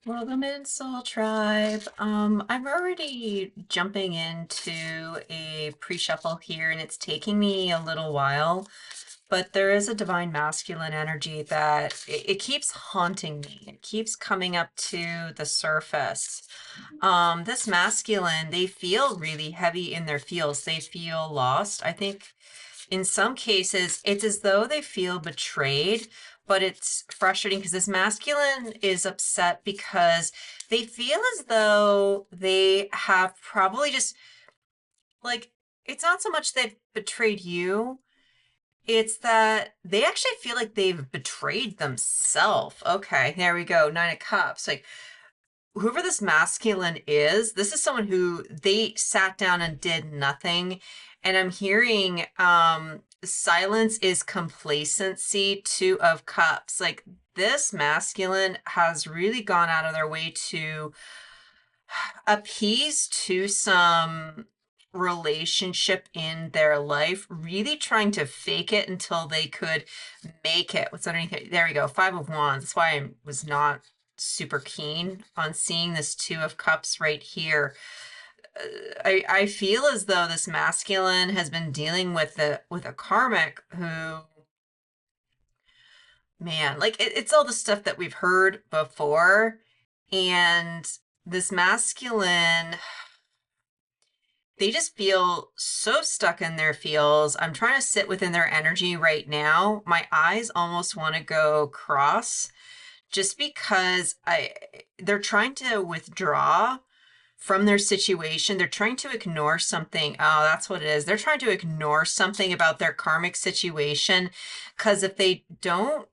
Welcome in, Soul Tribe. I'm already jumping into a pre-shuffle here, and it's taking me a little while, but there is a divine masculine energy that it keeps haunting me. It keeps coming up to the surface. This masculine, they feel really heavy in their feels. They feel lost. I think in some cases, it's as though they feel betrayed, but it's frustrating because this masculine is upset because they feel as though they have probably just like, it's not so much they've betrayed you, it's that they actually feel like they've betrayed themselves. Okay, there we go. Nine of Cups. Like, whoever this masculine is, this is someone who they sat down and did nothing. And I'm hearing silence is complacency, Two of Cups. Like, this masculine has really gone out of their way to appease to some relationship in their life, really trying to fake it until they could make it. What's underneath it? There we go. Five of Wands. That's why I was not super keen on seeing this Two of Cups right here. I feel as though this masculine has been dealing with a karmic who, man, like it's all the stuff that we've heard before, and this masculine, they just feel so stuck in their feels. I'm trying to sit within their energy right now. My eyes almost want to go cross just because they're trying to withdraw from their situation. They're trying to ignore something. Oh, that's what it is. They're trying to ignore something about their karmic situation, because if they don't,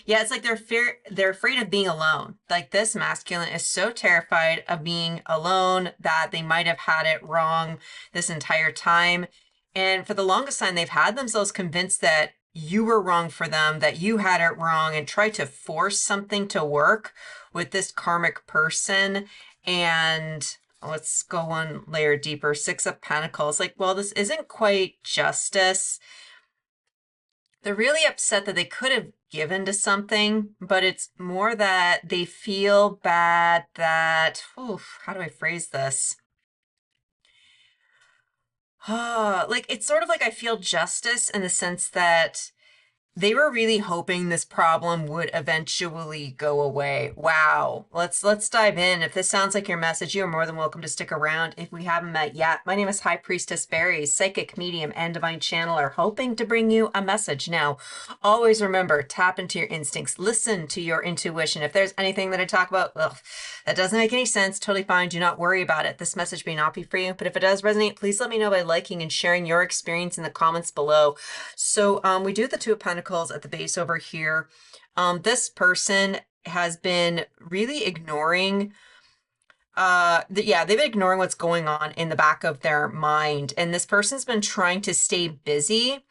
yeah, it's like they're afraid of being alone. Like, this masculine is so terrified of being alone that they might have had it wrong this entire time. And for the longest time, they've had themselves convinced that you were wrong for them, that you had it wrong, and tried to force something to work with this karmic person. And let's go one layer deeper. Six of Pentacles. Like, well, this isn't quite justice. They're really upset that they could have given to something, but it's more that they feel bad that, oof, how do I phrase this? Like, it's sort of like I feel justice in the sense that they were really hoping this problem would eventually go away. Wow. Let's dive in. If this sounds like your message, you are more than welcome to stick around. If we haven't met yet, my name is High Priestess Berry, psychic medium and divine channeler, hoping to bring you a message. Now, always remember, tap into your instincts, listen to your intuition. If there's anything that I talk about, ugh, that doesn't make any sense, totally fine. Do not worry about it. This message may not be for you, but if it does resonate, please let me know by liking and sharing your experience in the comments below. So we do the Two of Pentacles at the base over here. This person has been really ignoring they've been ignoring what's going on in the back of their mind, and this person's been trying to stay busy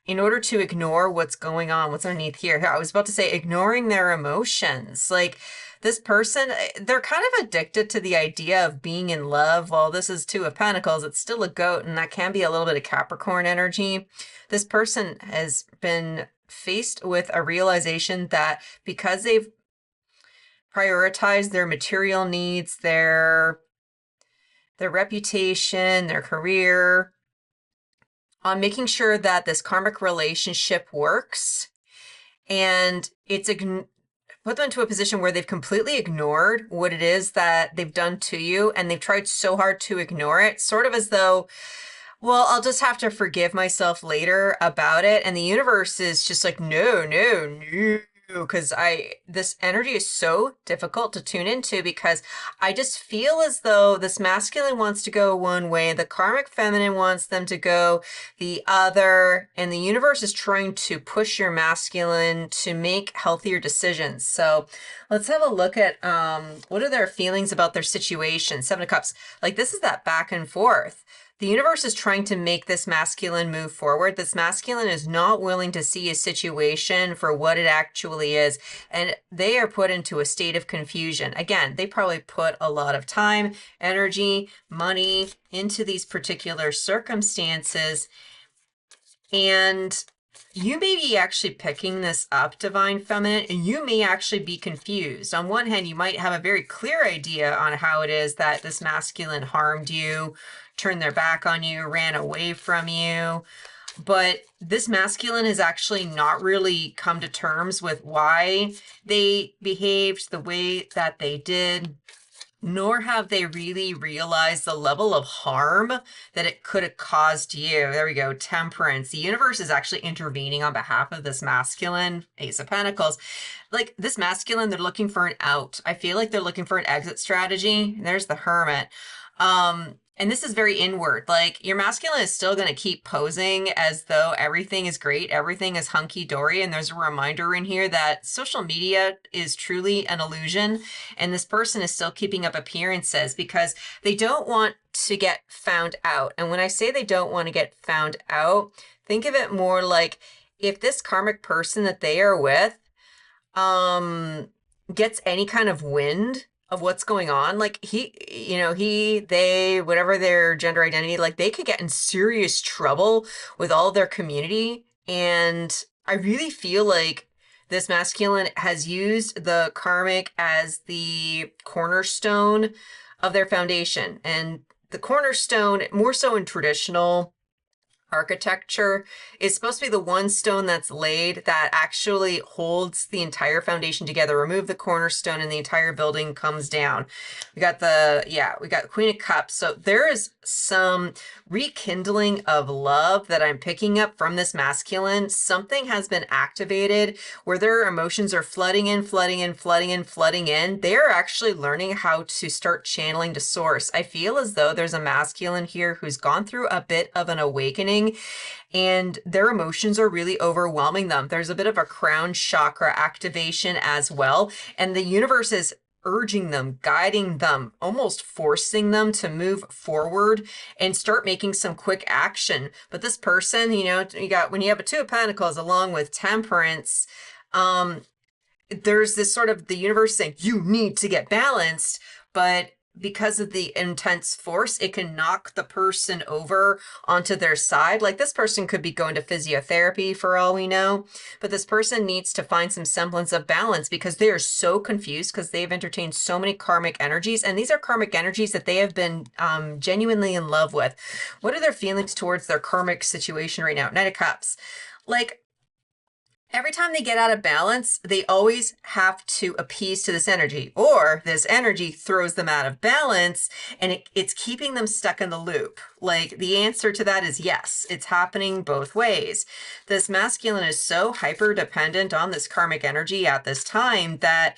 in order to ignore what's going on, what's underneath here. I was about to say ignoring their emotions. Like, this person, they're kind of addicted to the idea of being in love. Well, this is Two of Pentacles. It's still a goat, and that can be a little bit of Capricorn energy. This person has been faced with a realization that because they've prioritized their material needs, their reputation, their career, on making sure that this karmic relationship works, and it's put them into a position where they've completely ignored what it is that they've done to you, and they've tried so hard to ignore it, sort of as though, well, I'll just have to forgive myself later about it. And the universe is just like, no, no, no. Because this energy is so difficult to tune into, because I just feel as though this masculine wants to go one way, the karmic feminine wants them to go the other, and the universe is trying to push your masculine to make healthier decisions. So let's have a look at what are their feelings about their situation. Seven of Cups. Like, this is that back and forth. The universe is trying to make this masculine move forward. This masculine is not willing to see a situation for what it actually is, and they are put into a state of confusion. Again, they probably put a lot of time, energy, money into these particular circumstances, and you may be actually picking this up, Divine Feminine, and you may actually be confused. On one hand, you might have a very clear idea on how it is that this masculine harmed you, turned their back on you, ran away from you. But this masculine has actually not really come to terms with why they behaved the way that they did, nor have they really realized the level of harm that it could have caused you. There we go, Temperance. The universe is actually intervening on behalf of this masculine, Ace of Pentacles. Like this masculine, they're looking for an out. I feel like they're looking for an exit strategy. There's the Hermit. And this is very inward. Like your masculine is still going to keep posing as though everything is great, everything is hunky-dory. And there's a reminder in here that social media is truly an illusion. And this person is still keeping up appearances because they don't want to get found out. And when I say they don't want to get found out, think of it more like if this karmic person that they are with gets any kind of wind of what's going on, like they, whatever their gender identity, like they could get in serious trouble with all their community. And I really feel like this masculine has used the karmic as the cornerstone of their foundation. And the cornerstone, more so in traditional architecture, is supposed to be the one stone that's laid that actually holds the entire foundation together. Remove the cornerstone and the entire building comes down. We got the Queen of Cups. So there is some rekindling of love that I'm picking up from this masculine. Something has been activated where their emotions are flooding in. They're actually learning how to start channeling to source. I feel as though there's a masculine here who's gone through a bit of an awakening and their emotions are really overwhelming them. There's a bit of a crown chakra activation as well. And the universe is urging them, guiding them, almost forcing them to move forward and start making some quick action. But this person, when you have a Two of Pentacles along with Temperance, there's this sort of the universe saying, you need to get balanced, but because of the intense force, it can knock the person over onto their side. Like this person could be going to physiotherapy for all we know, but this person needs to find some semblance of balance because they are so confused because they've entertained so many karmic energies. And these are karmic energies that they have been genuinely in love with. What are their feelings towards their karmic situation right now? Knight of Cups. Like, every time they get out of balance, they always have to appease to this energy, or this energy throws them out of balance and it's keeping them stuck in the loop. Like the answer to that is yes, it's happening both ways. This masculine is so hyper dependent on this karmic energy at this time that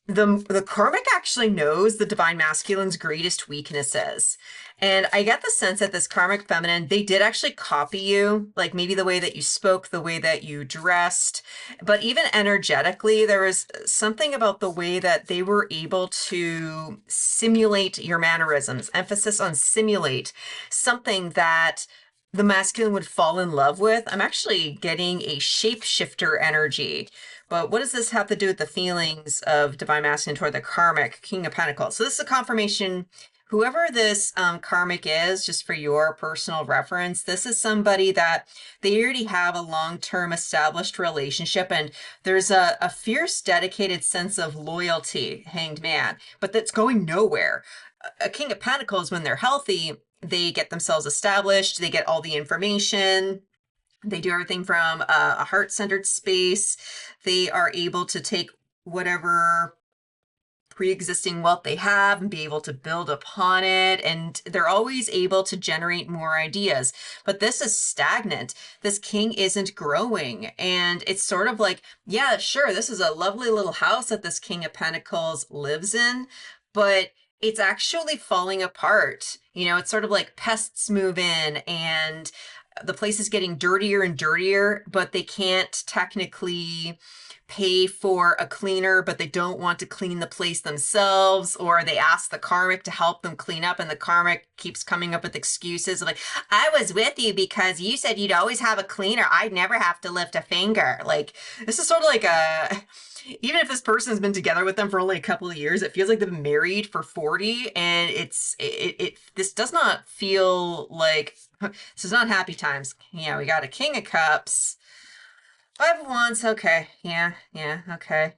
the karmic actually knows the divine masculine's greatest weaknesses. And I get the sense that this karmic feminine, they did actually copy you, like maybe the way that you spoke, the way that you dressed, but even energetically, there was something about the way that they were able to simulate your mannerisms, emphasis on simulate, something that the masculine would fall in love with. I'm actually getting a shapeshifter energy. But what does this have to do with the feelings of divine masculine toward the karmic King of Pentacles? So this is a confirmation. Whoever this karmic is, just for your personal reference, this is somebody that they already have a long-term established relationship, and there's a fierce, dedicated sense of loyalty, Hanged Man, but that's going nowhere. A King of Pentacles, when they're healthy, they get themselves established, they get all the information, they do everything from a heart-centered space. They are able to take whatever pre-existing wealth they have and be able to build upon it. And they're always able to generate more ideas. But this is stagnant. This king isn't growing. And it's sort of like, yeah, sure, this is a lovely little house that this King of Pentacles lives in, but it's actually falling apart. It's sort of like pests move in and the place is getting dirtier and dirtier, but they can't technically pay for a cleaner, but they don't want to clean the place themselves, or they ask the karmic to help them clean up, and the karmic keeps coming up with excuses like, I was with you because you said you'd always have a cleaner. I'd never have to lift a finger. Like, this is sort of like a, even if this person has been together with them for only a couple of years, it feels like they've been married for 40, and this does not feel like, this is not happy times. Yeah, we got a King of Cups. Five of Wands, okay. Yeah, okay.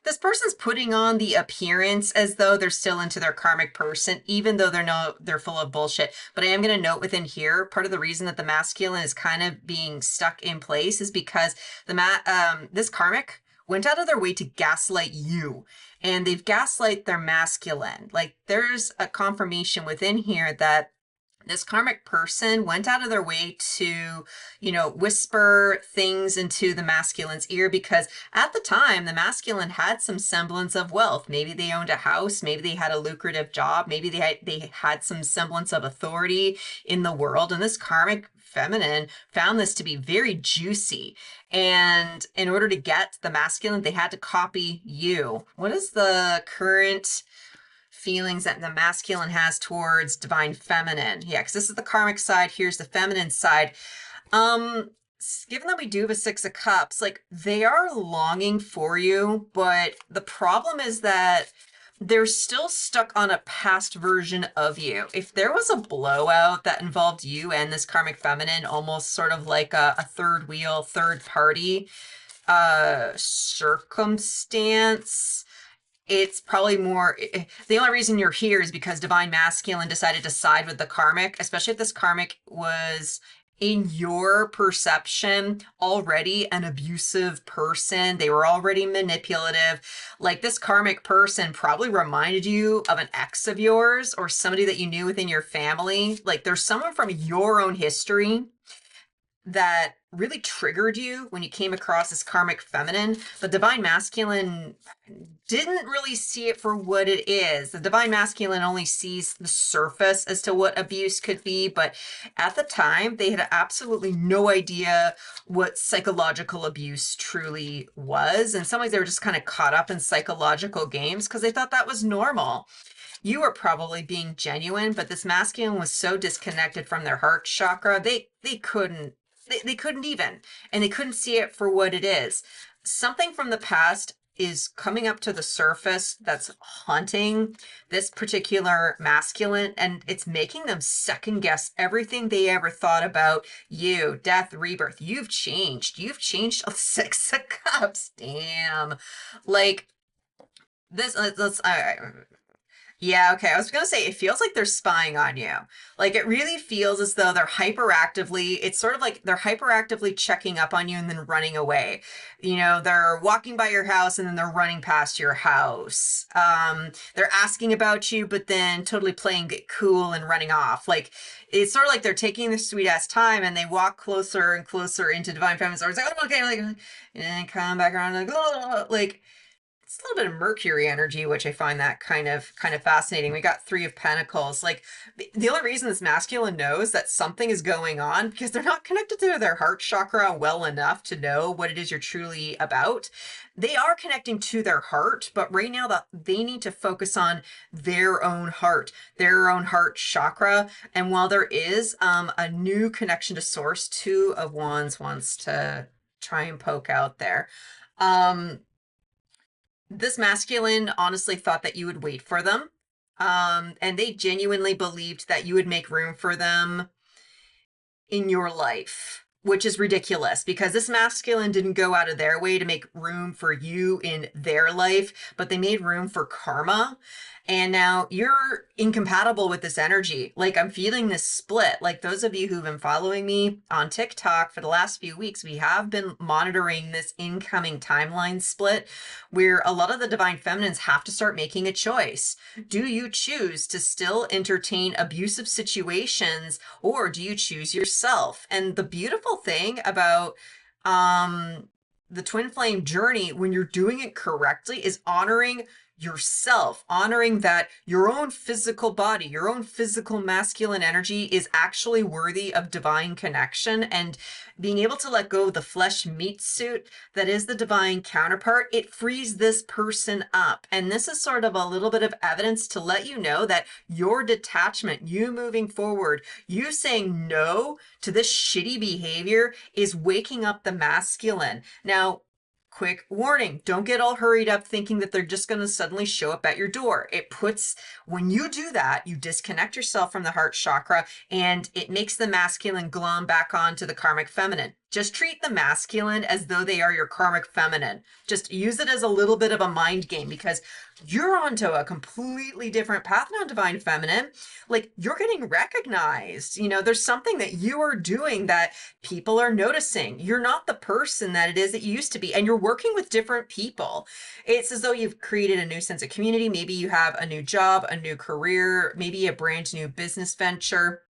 This person's putting on the appearance as though they're still into their karmic person, even though they're full of bullshit. But I am going to note within here, part of the reason that the masculine is kind of being stuck in place is because this karmic went out of their way to gaslight you, and they've gaslight their masculine. Like, there's a confirmation within here that this karmic person went out of their way to, whisper things into the masculine's ear, because at the time, the masculine had some semblance of wealth. Maybe they owned a house. Maybe they had a lucrative job. Maybe they had some semblance of authority in the world. And this karmic feminine found this to be very juicy. And in order to get the masculine, they had to copy you. What is the current feelings that the masculine has towards divine feminine? Yeah, because this is the karmic side. Here's the feminine side. Given that we do have a Six of Cups, like, they are longing for you, but the problem is that they're still stuck on a past version of you. If there was a blowout that involved you and this karmic feminine, almost sort of like a third wheel, third party circumstance, it's probably more, the only reason you're here is because divine masculine decided to side with the karmic, especially if this karmic was, in your perception, already an abusive person. They were already manipulative. Like, this karmic person probably reminded you of an ex of yours or somebody that you knew within your family. Like, there's someone from your own history that really triggered you when you came across this karmic feminine. The divine masculine didn't really see it for what it is. The divine masculine only sees the surface as to what abuse could be, but at the time, they had absolutely no idea what psychological abuse truly was. In some ways, they were just kind of caught up in psychological games because they thought that was normal. You were probably being genuine, but this masculine was so disconnected from their heart chakra, they couldn't even, and they couldn't see it for what it is. Something from the past is coming up to the surface that's haunting this particular masculine, and it's making them second guess everything they ever thought about you. Death, rebirth. You've changed. A Six of Cups. Damn. Like, this, yeah, okay. I was going to say, it feels like they're spying on you. Like, it really feels as though it's sort of like they're hyperactively checking up on you and then running away. They're walking by your house and then they're running past your house. They're asking about you, but then totally playing it cool and running off. Like, it's sort of like they're taking their sweet ass time, and they walk closer and closer into divine feminine. So it's like, oh, okay, like, and then come back around, like, it's a little bit of Mercury energy, which I find that kind of fascinating. We got Three of Pentacles. Like, the only reason this masculine knows that something is going on because they're not connected to their heart chakra well enough to know what it is you're truly about. They are connecting to their heart, but right now that they need to focus on their own heart chakra. And while there is a new connection to source, Two of Wands wants to try and poke out there. This masculine honestly thought that you would wait for them. And they genuinely believed that you would make room for them in your life, which is ridiculous because this masculine didn't go out of their way to make room for you in their life, but they made room for karma. And now you're incompatible with this energy. Like, I'm feeling this split. Like, those of you who've been following me on TikTok for the last few weeks, we have been monitoring this incoming timeline split where a lot of the divine feminines have to start making a choice. Do you choose to still entertain abusive situations, or do you choose yourself? And the beautiful thing about the twin flame journey, when you're doing it correctly, is honoring yourself, honoring that your own physical body, your own physical masculine energy is actually worthy of divine connection, and being able to let go of the flesh meat suit that is the divine counterpart, it frees this person up. And this is sort of a little bit of evidence to let you know that your detachment, you moving forward, you saying no to this shitty behavior is waking up the masculine. Now, quick warning, don't get all hurried up thinking that they're just going to suddenly show up at your door. When you do that, you disconnect yourself from the heart chakra and it makes the masculine glom back onto the karmic feminine. Just treat the masculine as though they are your karmic feminine. Just use it as a little bit of a mind game, because you're onto a completely different path now, divine feminine. Like, you're getting recognized. There's something that you are doing that people are noticing. You're not the person that it is that you used to be, and you're working with different people. It's as though you've created a new sense of community. Maybe you have a new job, a new career, maybe a brand new business venture.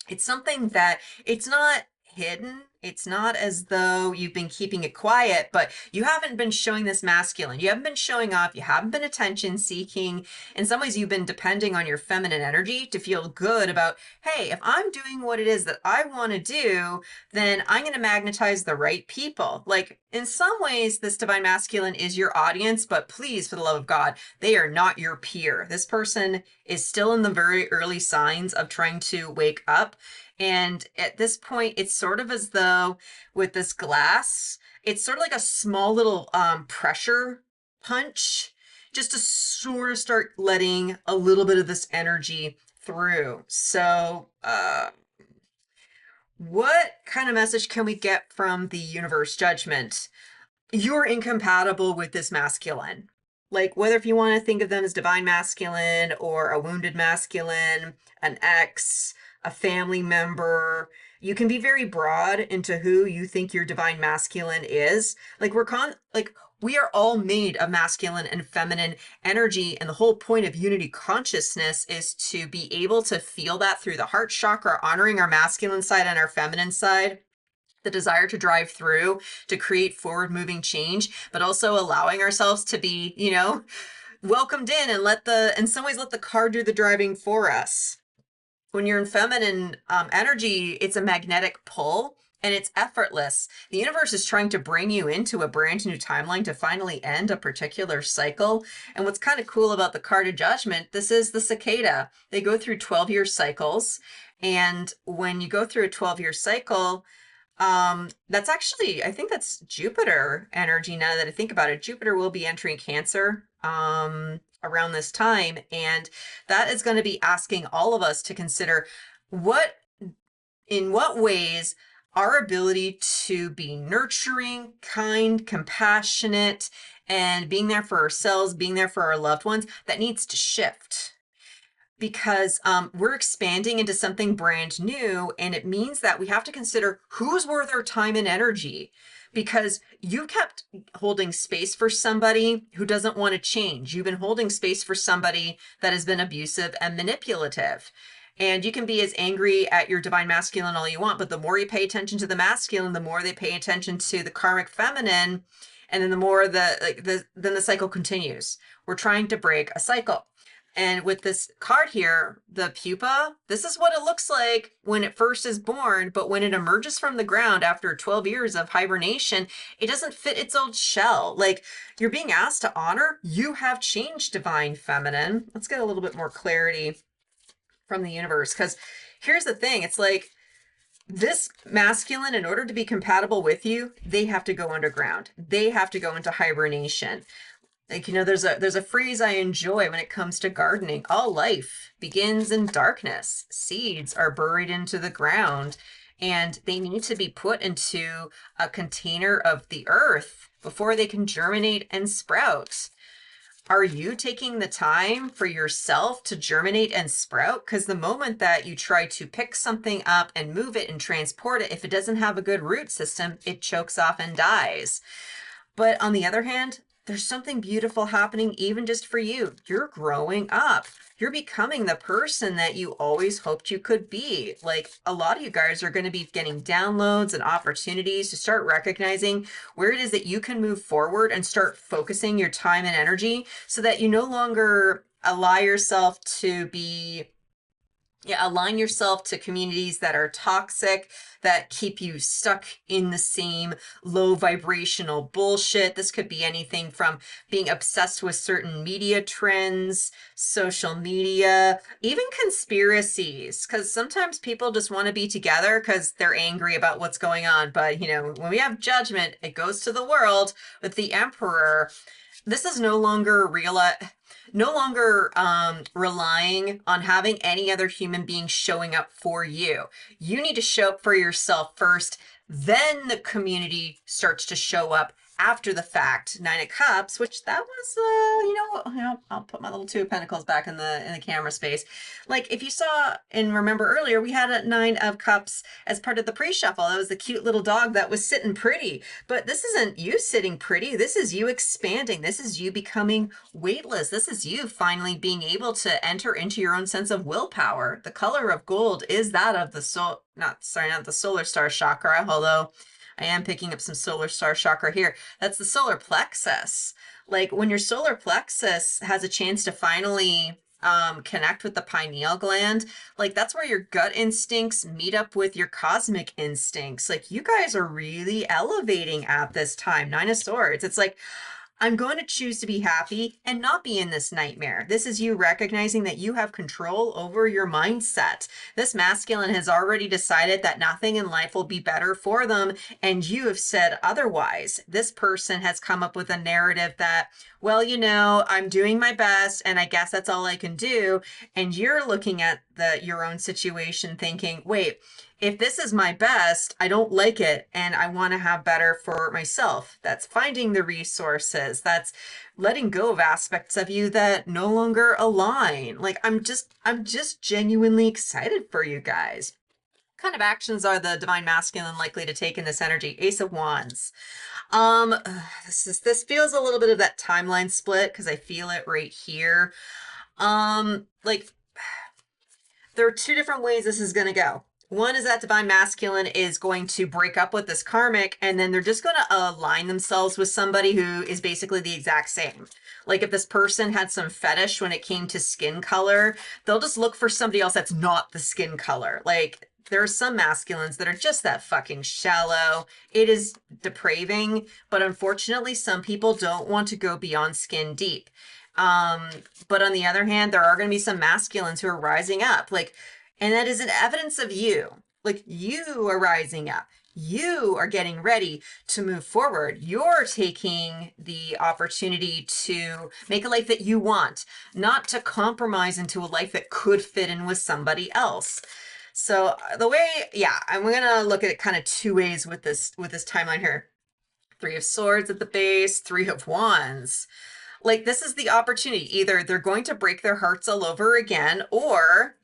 It's something that it's not hidden. It's not as though you've been keeping it quiet, but you haven't been showing this masculine. You haven't been showing up. You haven't been attention seeking. In some ways, you've been depending on your feminine energy to feel good about, hey, if I'm doing what it is that I want to do, then I'm going to magnetize the right people. Like, in some ways, this divine masculine is your audience, but please, for the love of God, they are not your peer. This person is still in the very early signs of trying to wake up. And at this point, it's sort of as though with this glass, it's sort of like a small little pressure punch, just to sort of start letting a little bit of this energy through. So what kind of message can we get from the universe judgment? You're incompatible with this masculine. Like, whether if you want to think of them as divine masculine or a wounded masculine, an ex, a family member, you can be very broad into who you think your divine masculine is. Like, we are all made of masculine and feminine energy, and the whole point of unity consciousness is to be able to feel that through the heart chakra, honoring our masculine side and our feminine side, the desire to drive through, to create forward moving change, but also allowing ourselves to be, welcomed in and in some ways let the car do the driving for us. When you're in feminine energy, it's a magnetic pull and it's effortless. The universe is trying to bring you into a brand new timeline to finally end a particular cycle. And what's kind of cool about the card of judgment, this is the cicada. They go through 12-year cycles. And when you go through a 12-year cycle, that's actually, I think that's Jupiter energy. Now that I think about it, Jupiter will be entering Cancer around this time, and that is going to be asking all of us to consider in what ways our ability to be nurturing, kind, compassionate, and being there for ourselves, being there for our loved ones, that needs to shift. Because we're expanding into something brand new, and it means that we have to consider who's worth our time and energy. Because you kept holding space for somebody who doesn't want to change. You've been holding space for somebody that has been abusive and manipulative. And you can be as angry at your divine masculine all you want, but the more you pay attention to the masculine, the more they pay attention to the karmic feminine, and then the more then the cycle continues. We're trying to break a cycle. And with this card here, the pupa, this is what it looks like when it first is born, but when it emerges from the ground after 12 years of hibernation, it doesn't fit its old shell. Like, you're being asked to honor, you have changed, divine feminine. Let's get a little bit more clarity from the universe, because here's the thing. It's like, this masculine, in order to be compatible with you, they have to go underground. They have to go into hibernation. Like, there's a phrase I enjoy when it comes to gardening. All life begins in darkness. Seeds are buried into the ground, and they need to be put into a container of the earth before they can germinate and sprout. Are you taking the time for yourself to germinate and sprout? Because the moment that you try to pick something up and move it and transport it, if it doesn't have a good root system, it chokes off and dies. But on the other hand, there's something beautiful happening even just for you. You're growing up. You're becoming the person that you always hoped you could be. Like a lot of you guys are going to be getting downloads and opportunities to start recognizing where it is that you can move forward and start focusing your time and energy so that you no longer allow yourself to be align yourself to communities that are toxic, that keep you stuck in the same low vibrational bullshit. This could be anything from being obsessed with certain media trends, social media, even conspiracies, because sometimes people just want to be together because they're angry about what's going on. But, when we have judgment, it goes to the world with the emperor. This is no longer relying on having any other human being showing up for you. You need to show up for yourself first, then the community starts to show up after the fact. Nine of Cups, which that was, I'll put my little Two of Pentacles back in the camera space. Like if you saw and remember earlier, we had a Nine of Cups as part of the pre-shuffle. That was the cute little dog that was sitting pretty. But this isn't you sitting pretty. This is you expanding. This is you becoming weightless. This is you finally being able to enter into your own sense of willpower. The color of gold is that of the soul, not the solar star chakra, although I am picking up some solar star chakra here. That's the solar plexus. Like when your solar plexus has a chance to finally connect with the pineal gland, like that's where your gut instincts meet up with your cosmic instincts. Like you guys are really elevating at this time. Nine of Swords. It's like, I'm going to choose to be happy and not be in this nightmare. This is you recognizing that you have control over your mindset. This masculine has already decided that nothing in life will be better for them, and you have said otherwise. This person has come up with a narrative that, well, I'm doing my best and I guess that's all I can do. And you're looking at your own situation thinking, wait, if this is my best, I don't like it and I want to have better for myself. That's finding the resources. That's letting go of aspects of you that no longer align. Like I'm just genuinely excited for you guys. What kind of actions are the divine masculine likely to take in this energy? Ace of Wands. This feels a little bit of that timeline split because I feel it right here. Like there are two different ways this is going to go. One is that divine masculine is going to break up with this karmic, and then they're just going to align themselves with somebody who is basically the exact same. Like if this person had some fetish when it came to skin color, they'll just look for somebody else that's not the skin color. Like there are some masculines that are just that fucking shallow. It is depraving, but unfortunately, some people don't want to go beyond skin deep. But on the other hand, there are going to be some masculines who are rising up. And that is an evidence of you. Like you are rising up. You are getting ready to move forward. You're taking the opportunity to make a life that you want, not to compromise into a life that could fit in with somebody else. So I'm going to look at it kind of two ways with this timeline here. Three of Swords at the base, Three of Wands. Like this is the opportunity. Either they're going to break their hearts all over again or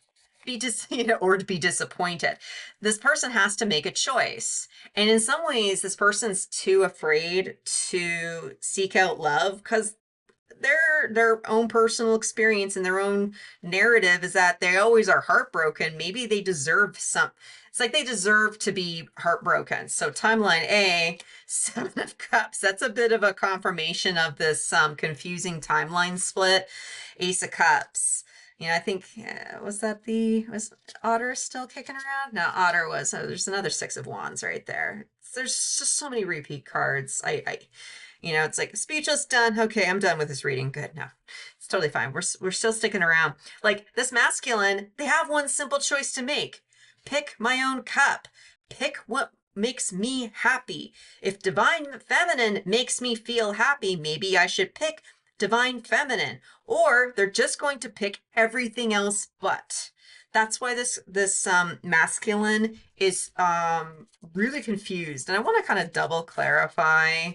to be disappointed. This person has to make a choice. And in some ways, this person's too afraid to seek out love because their own personal experience and their own narrative is that they always are heartbroken. Maybe they deserve it's like they deserve to be heartbroken. So timeline A, Seven of Cups. That's a bit of a confirmation of this confusing timeline split. Ace of Cups. I think, was Otter still kicking around? No, Otter was. Oh, there's another Six of Wands right there. There's just so many repeat cards. It's like speechless, done. Okay, I'm done with this reading. Good. No, it's totally fine. We're still sticking around. Like this masculine, they have one simple choice to make. Pick my own cup. Pick what makes me happy. If divine feminine makes me feel happy, maybe I should pick divine feminine, or they're just going to pick everything else but. That's why this masculine is really confused. And I want to kind of double clarify,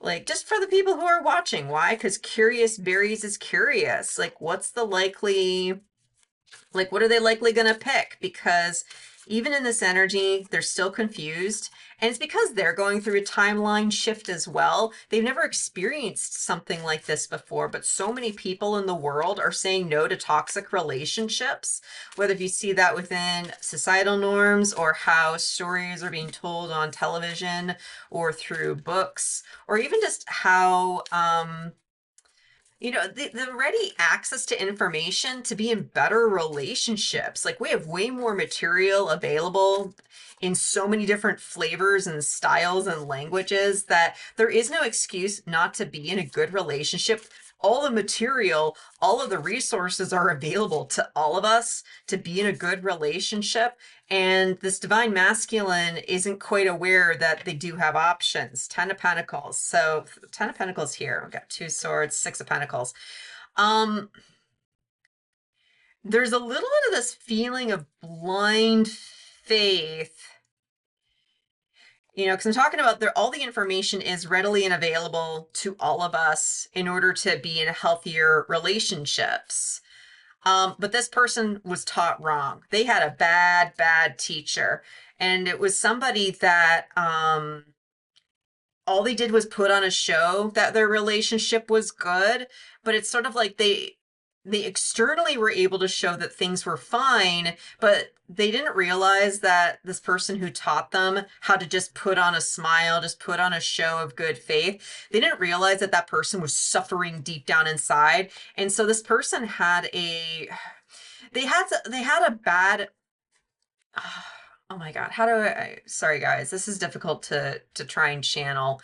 like just for the people who are watching. Why? Because curious berries is curious. Like what are they likely going to pick? Because even in this energy, they're still confused. And it's because they're going through a timeline shift as well. They've never experienced something like this before, but so many people in the world are saying no to toxic relationships, whether if you see that within societal norms or how stories are being told on television or through books, or even just how the ready access to information to be in better relationships. Like we have way more material available in so many different flavors and styles and languages that there is no excuse not to be in a good relationship. All the material, all of the resources are available to all of us to be in a good relationship. And this divine masculine isn't quite aware that they do have options. 10 of Pentacles. So 10 of Pentacles here. We've got 2 swords, 6 of Pentacles. There's a little bit of this feeling of blind faith, because I'm talking about all the information is readily and available to all of us in order to be in healthier relationships. But this person was taught wrong. They had a bad teacher. And it was somebody that all they did was put on a show that their relationship was good. But it's sort of like they externally were able to show that things were fine, but they didn't realize that this person who taught them how to just put on a smile, just put on a show of good faith, they didn't realize that that person was suffering deep down inside. And so this person had they had a bad, oh my God, sorry guys, this is difficult to try and channel.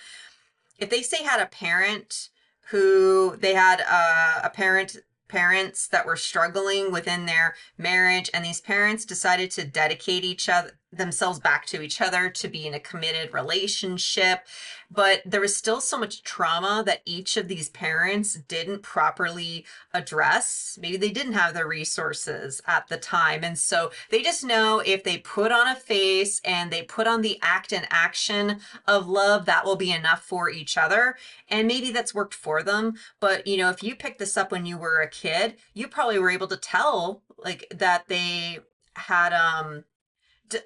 If they say had a parent who they had a parents that were struggling within their marriage, and these parents decided to dedicate themselves back to each other to be in a committed relationship, but there was still so much trauma that each of these parents didn't properly address. Maybe they didn't have the resources at the time, and so they just know if they put on a face and they put on the act and action of love, that will be enough for each other. And maybe that's worked for them. But if you picked this up when you were a kid, you probably were able to tell like that they had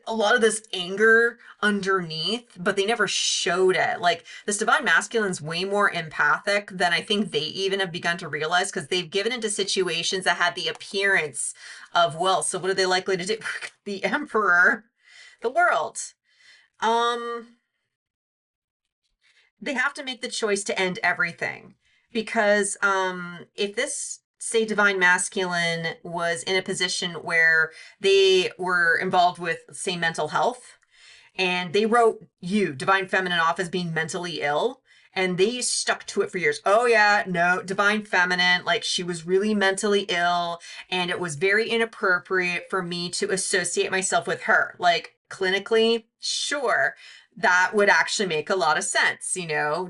a lot of this anger underneath, but they never showed it. Like this divine masculine's way more empathic than I think they even have begun to realize, because they've given into situations that had the appearance of wealth. So what are they likely to do? The emperor, the world. They have to make the choice to end everything, because if this, say, divine masculine was in a position where they were involved with, say, mental health, and they wrote you, divine feminine, off as being mentally ill, and they stuck to it for years. Oh yeah, no, divine feminine, like she was really mentally ill, and it was very inappropriate for me to associate myself with her. Like clinically, sure, that would actually make a lot of sense.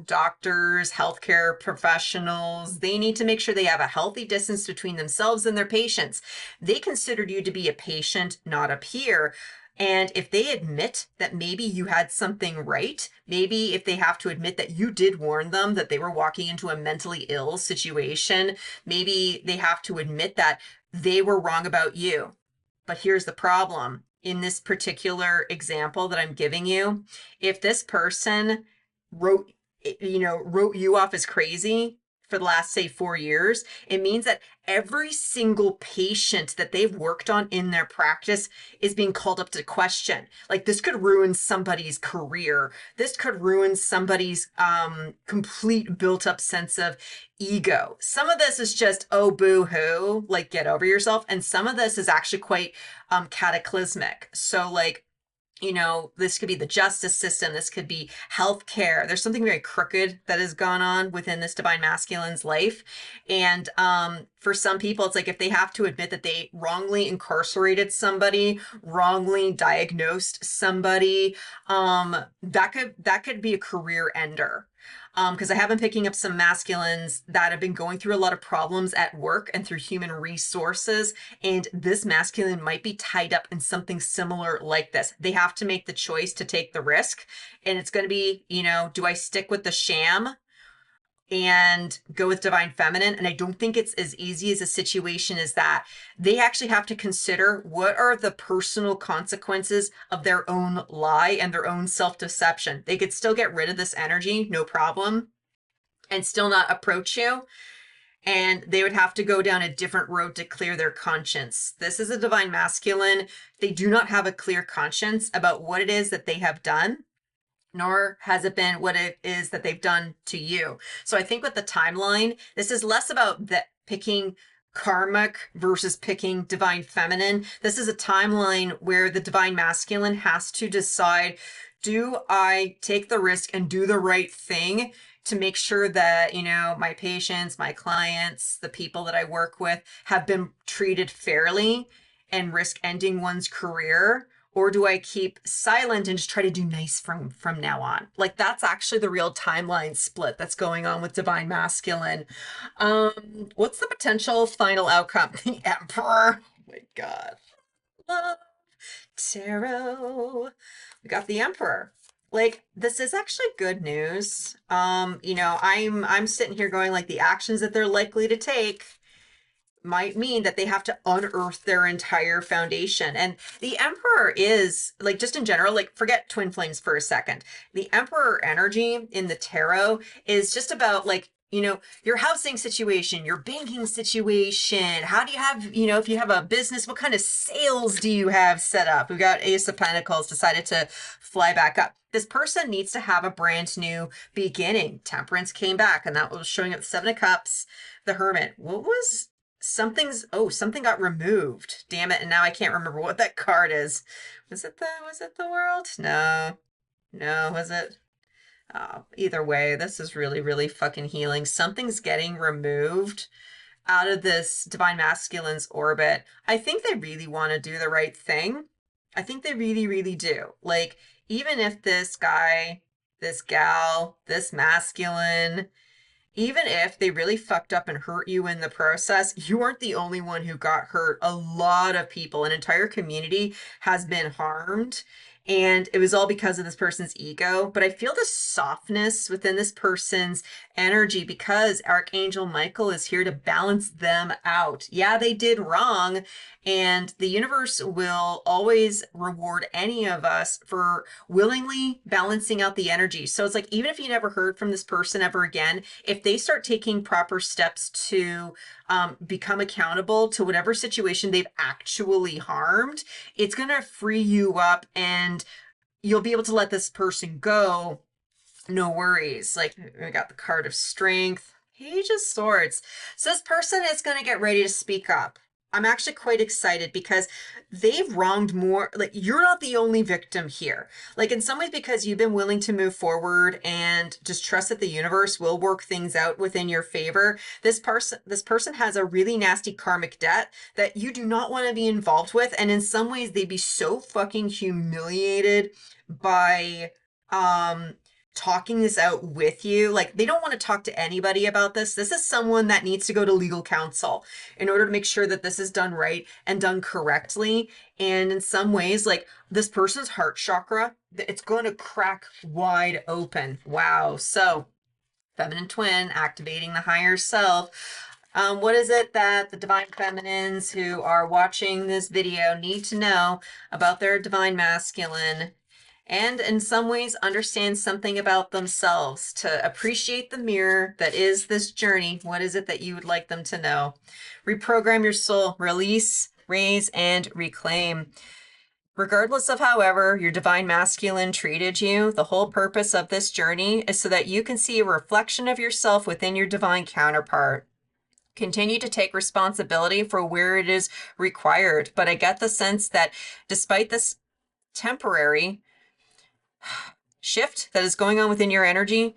Doctors, healthcare professionals, they need to make sure they have a healthy distance between themselves and their patients. They considered you to be a patient, not a peer. And if they admit that maybe you had something right, maybe if they have to admit that you did warn them that they were walking into a mentally ill situation, maybe they have to admit that they were wrong about you. But here's the problem. In this particular example that I'm giving you, if this person wrote you off as crazy for the last, say, 4 years, it means that every single patient that they've worked on in their practice is being called up to question. Like this could ruin somebody's career. This could ruin somebody's complete built up sense of ego. Some of this is just, oh, boo hoo, like get over yourself. And some of this is actually quite cataclysmic. So like, this could be the justice system. This could be healthcare. There's something very crooked that has gone on within this divine masculine's life. And for some people, it's like if they have to admit that they wrongly incarcerated somebody, wrongly diagnosed somebody, that could be a career ender. Because I have been picking up some masculines that have been going through a lot of problems at work and through human resources. And this masculine might be tied up in something similar like this. They have to make the choice to take the risk. And it's going to be, do I stick with the sham and go with divine feminine. And I don't think it's as easy as a situation as that. They actually have to consider what are the personal consequences of their own lie and their own self-deception. They could still get rid of this energy, no problem, and still not approach you. And they would have to go down a different road to clear their conscience. This is a divine masculine. They do not have a clear conscience about what it is that they have done, nor has it been what it is that they've done to you. So I think with the timeline, this is less about picking karmic versus picking divine feminine. This is a timeline where the divine masculine has to decide, do I take the risk and do the right thing to make sure that, you know, my patients, my clients, the people that I work with have been treated fairly and risk ending one's career? Or do I keep silent and just try to do nice from now on? Like, that's actually the real timeline split that's going on with divine masculine. What's the potential final outcome? The Emperor. Oh my God. Love tarot. We got the Emperor. Like, this is actually good news. You know, I'm sitting here going, like, the actions that they're likely to take might mean that they have to unearth their entire foundation. And the Emperor is, like, just in general, like, forget twin flames for a second. The Emperor energy in the tarot is just about, like, you know, your housing situation, your banking situation. How do you have, you know, if you have a business, what kind of sales do you have set up? We've got Ace of Pentacles decided to fly back up. This person needs to have a brand new beginning. Temperance came back, and that was showing up the Seven of Cups, the Hermit. What was something got removed. Damn it. And now I can't remember what that card is. Was it the World? No, was it? Either way, this is really, really fucking healing. Something's getting removed out of this divine masculine's orbit. I think they really want to do the right thing. I think they really, really do. Like, even if this guy, this gal, this masculine, even if they really fucked up and hurt you in the process, you weren't the only one who got hurt. A lot of people, an entire community has been harmed. And it was all because of this person's ego. But I feel the softness within this person's energy because Archangel Michael is here to balance them out. Yeah, they did wrong. And the universe will always reward any of us for willingly balancing out the energy. So it's like, even if you never heard from this person ever again, if they start taking proper steps to become accountable to whatever situation they've actually harmed, it's going to free you up and you'll be able to let this person go. No worries. Like, we got the card of strength, Page of Swords. So this person is going to get ready to speak up. I'm actually quite excited because they've wronged more. Like, you're not the only victim here. Like, in some ways, because you've been willing to move forward and just trust that the universe will work things out within your favor. This person has a really nasty karmic debt that you do not want to be involved with. And in some ways, they'd be so fucking humiliated by talking this out with you. Like, they don't want to talk to anybody about this. This is someone that needs to go to legal counsel in order to make sure that this is done right and done correctly. And in some ways, like, this person's heart chakra, it's going to crack wide open. Wow. So, feminine twin activating the higher self. What is it that the divine feminines who are watching this video need to know about their divine masculine? And in some ways understand something about themselves to appreciate the mirror that is this journey. What is it that you would like them to know? Reprogram your soul, release, raise, and reclaim. Regardless of however your divine masculine treated you, the whole purpose of this journey is so that you can see a reflection of yourself within your divine counterpart. Continue to take responsibility for where it is required. But I get the sense that despite this temporary shift that is going on within your energy,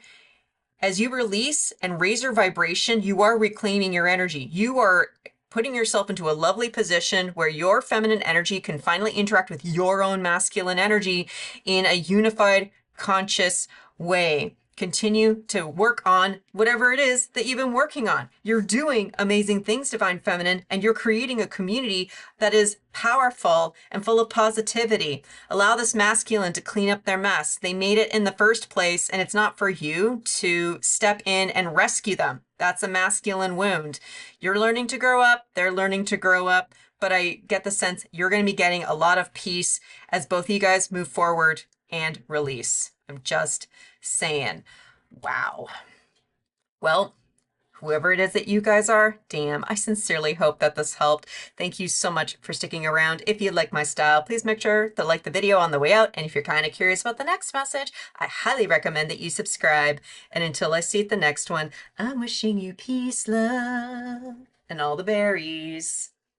as you release and raise your vibration, you are reclaiming your energy. You are putting yourself into a lovely position where your feminine energy can finally interact with your own masculine energy in a unified, conscious way. continue to work on whatever it is that you've been working on. You're doing amazing things, Divine Feminine, and you're creating a community that is powerful and full of positivity. Allow this masculine to clean up their mess. They made it in the first place, and it's not for you to step in and rescue them. That's a masculine wound. You're learning to grow up. They're learning to grow up. But I get the sense you're going to be getting a lot of peace as both of you guys move forward and release. I'm just saying. Wow. Well, whoever it is that you guys are, damn, I sincerely hope that this helped. Thank you so much for sticking around. If you like my style, please make sure to like the video on the way out. And if you're kind of curious about the next message, I highly recommend that you subscribe. And until I see you at the next one, I'm wishing you peace, love, and all the berries.